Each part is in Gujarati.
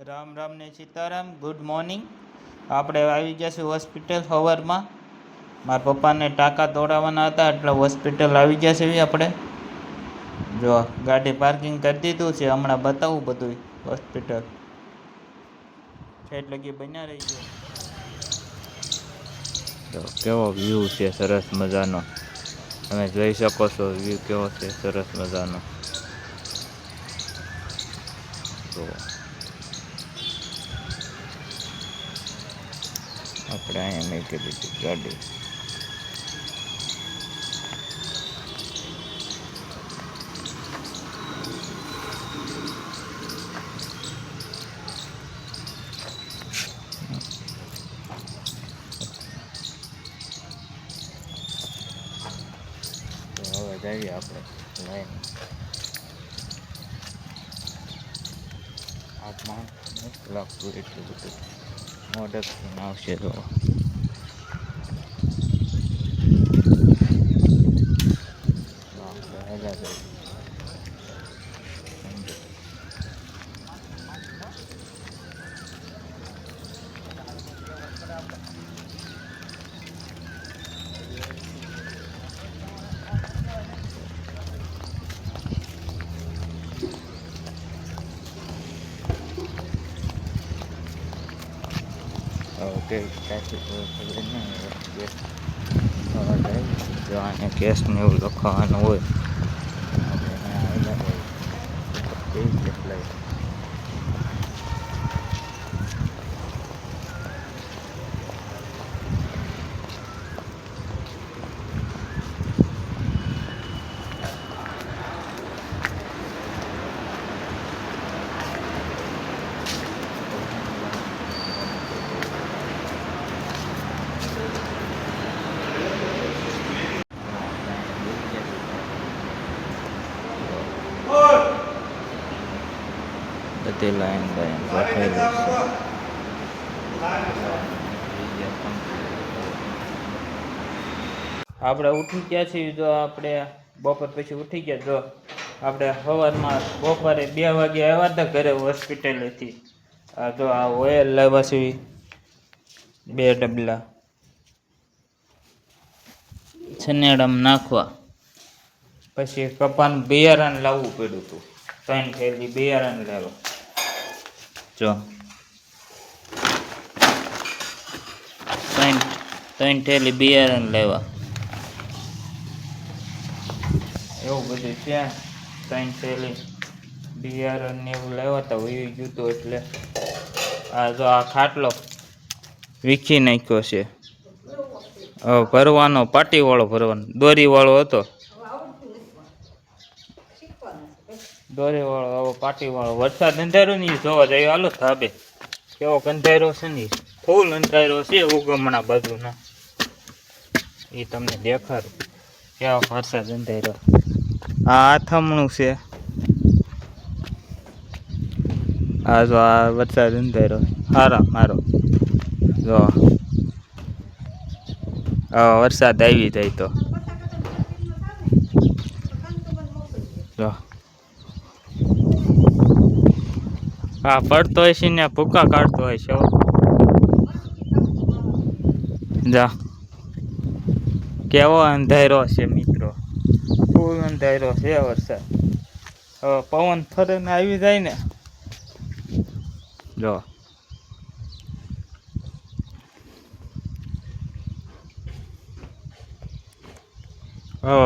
રામ રામ ને સીતારામ. Good morning. આપણે આવી જશું હોસ્પિટલ સવારમાં. મારા પપ્પાને ટાંકા તોડાવવાના હતા એટલે હોસ્પિટલ આવી જશે. આપણે જો ગાડી પાર્કિંગ કરી દીધું છે. હમણાં બતાવું બધું હોસ્પિટલ એટલે કે બન્યા રહી ગયો. તો કેવો વ્યૂ છે સરસ મજાનો. તમે જોઈ શકો છો વ્યૂ કેવો છે સરસ મજાનો. તો આપણે અહીંયા મૂકી દીધી ગાડી. તો હવે જઈએ આપણે લાઈન હાથમાં લાગતું એટલું બધું મોઢેથી આવશે. તો ઓકે ખબર નહીં જો આને કેસ ને એવું લખવાનું હોય બધી લાઈન ગોઠવેલી છે. આપણે ઉઠી ગયા છીએ. જો આપણે બપોર પછી ઉઠી ગયા. જો આપણે સવારમાં બપોરે 2 વાગે આવ્યા હતા ઘરે હોસ્પિટલેથી. આ જો આ ઓઇલ લાવ્યા છે 2 ડબલા છનેડામાં નાખવા. પછી કપાનું બિયારણ લાવવું પડ્યું હતું. 3 થેલી બિયારણ લાવ્યા. જો 3 થેલી બિયારણ લાવ્યા. એવું બધું છે. 3 થેલી બિયારણ ને એવું લાવ્યા હતા. વહી ગયું હતું એટલે આ જો આ ખાટલો વીખી નાખ્યો છે. ભરવાનો પાટીવાળો ભરવાનો દોરીવાળો હતો. દોરીવાળો હવે પાટીવાળો. વરસાદ અંધારો નહીં જોવા જાય. હાલો ધાબે કેવો અંધારો છે ને. ફૂલ અંધારો છે ઉગમણા બાજુનો. એ તમને દેખાડું કેવો વરસાદ અંધારો. આ આથમણું છે. આ જો આ વરસાદ અંધારો હારા મારો. જો વરસાદ આવી જાય તો જો હા પડતો હોય છે ને ભૂકા કાઢતો હોય છે. જા કેવો અંધારો છે મિત્રો. ફૂલ અંધારો છે વરસાદ. હવે પવન ફરે ને આવી જાય ને. જો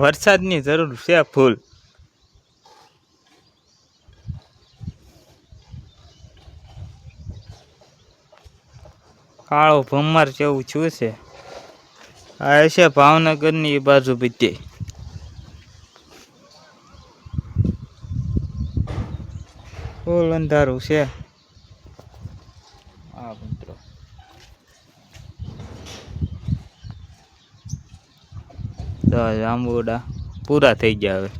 વરસાદની જરૂર છે ફૂલ. કાળો ભમર જેવું શું છે. આ છે ભાવનગરની એ બાજુ બધી. ફૂલ અંધારું છે. હા મિત્રો જાંબુડા પૂરા થઈ ગયા. હવે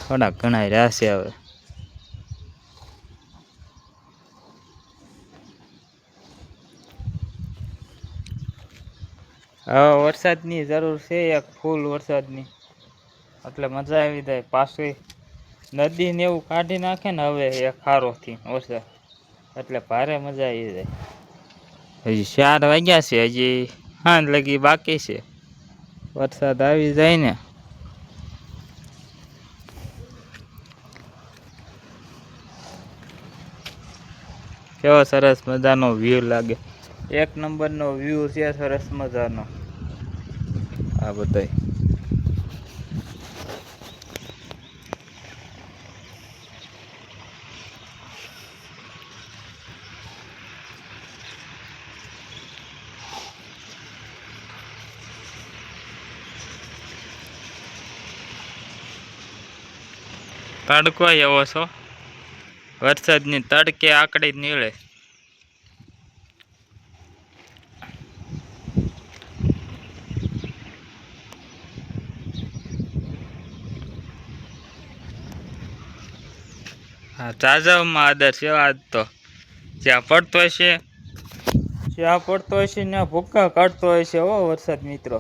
થોડાક ઘણા રહેશે. હવે વરસાદની જરૂર છે એક ફૂલ વરસાદની. એટલે મજા આવી જાય. પાછી નદી ને એવું કાઢી નાખે ને હવે એ ખારોથી ઓછા, એટલે ભારે મજા આવી જાય. હજી 4 વાગ્યા છે, હજી હાંજ લગી બાકી છે. વરસાદ આવી જાય ને કેવો સરસ મજાનો વ્યૂ લાગે. એક નંબરનો વ્યૂ છે સરસ મજાનો. આ બધાય તડકો એવો છો, વરસાદની તડકે આકડી નીળે. હા, ચાજવમાં આદર છે આજ તો. જ્યાં પડતો હશે ત્યાં ભૂક્કા કાઢતો હશે. હો વરસાદ મિત્રો,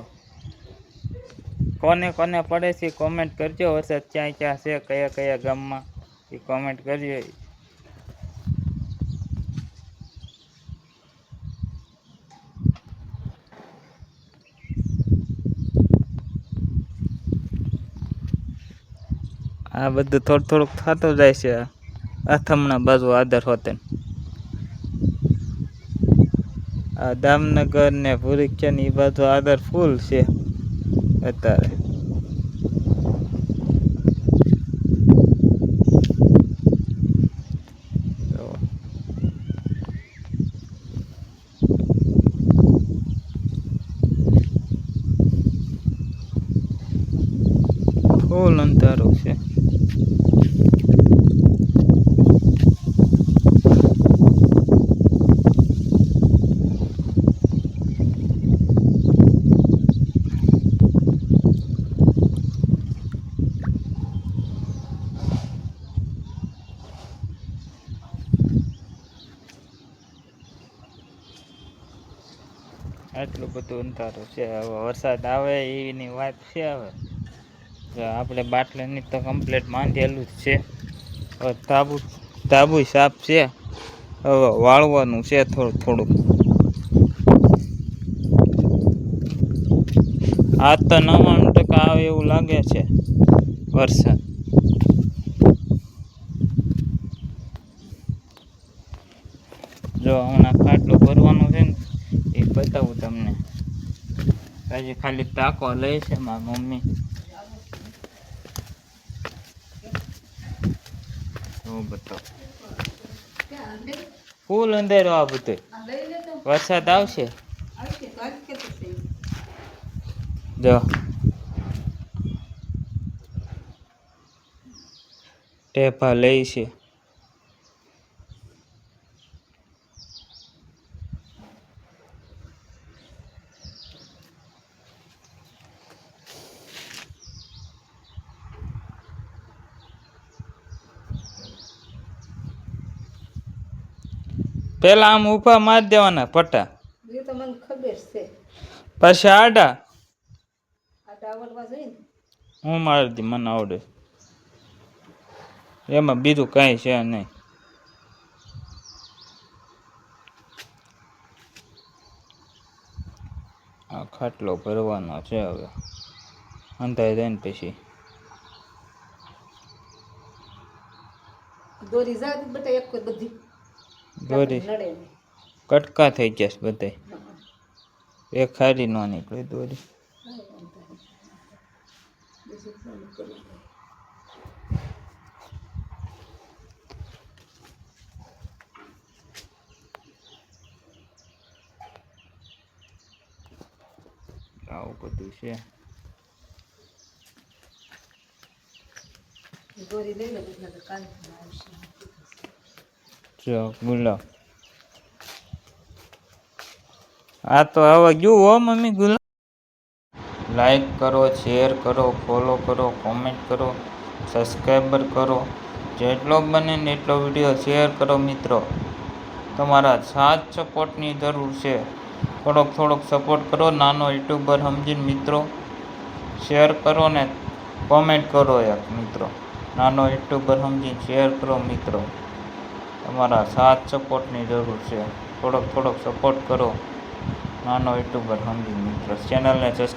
કોને કોને પડે છે કોમેન્ટ કરજો. વરસાદ ક્યાં ક્યાં છે, કયા કયા ગામમાં, એ કોમેન્ટ કરજો. આ બધું થોડું થોડુંક થતું જાય છે. આથમણા બાજુ આદર હોતે, આ દામનગર ને ભૂરીખ્યા ની બાજુ આદર ફૂલ છે અત્યારે. ફૂલ અંધારું છે. આટલું બધું અંધારું છે. હવે વરસાદ આવે એની વાત છે. હવે આપણે બાટલાની તો કમ્પ્લીટ બાંધેલું જ છે. હવે તાબુ સાફ છે. હવે વાળવાનું છે થોડું થોડુંક. આજ તો 99% આવે એવું લાગે છે વરસાદ. જો હમણાં ખાટલો ભરવાનો છે ને, એ બતાવું તમને. હજી ખાલી ટાંકો લે છે મારી મમ્મી. બતાવો, ફૂલ અંધેરો. આ બધું વરસાદ આવશે. જો ટેપા લે છે. પેલા આમ ઊભા મારી દેવાના પટ્ટા, એ તો મને ખબર છે. પછી આડા આવડવા જોઈએ ને. હું મારી દી, મને આવડે. એમાં બીજું કઈ છે નહીં. આ ખાટલો ભરવાનો છે. હવે અંધાઈ જાય ને પછી દોરી જાત બટા એક કોઈ બધી દોરી કટકા થઈ ગયા છે બધે. એક ખારી ન નીકળે દોરી. આવું બધું છે. દોરી લઈ લે એટલે કાલ આવશે. જો ગુલાબ, આ તો હવે ગયું હો મમ્મી. ગુલાબ લાઈક કરો, શેર કરો, ફોલો કરો, કોમેન્ટ કરો, સબસ્ક્રાઈબર કરો. જેટલો બને ને એટલો વિડીયો શેર કરો મિત્રો. તમારા સાથ સપોર્ટની જરૂર છે. થોડોક સપોર્ટ કરો. નાનો યુટ્યુબર સમજીને મિત્રો શેર કરો ને કોમેન્ટ કરો એક મિત્રો. નાનો યુટ્યુબર સમજી શેર કરો મિત્રો. તમારા સાથ સપોર્ટની જરૂર છે. થોડોક સપોર્ટ કરો નાનો યુટ્યુબર સમજી મિત્રો. ચેનલને સબસ્ક્રાઈબ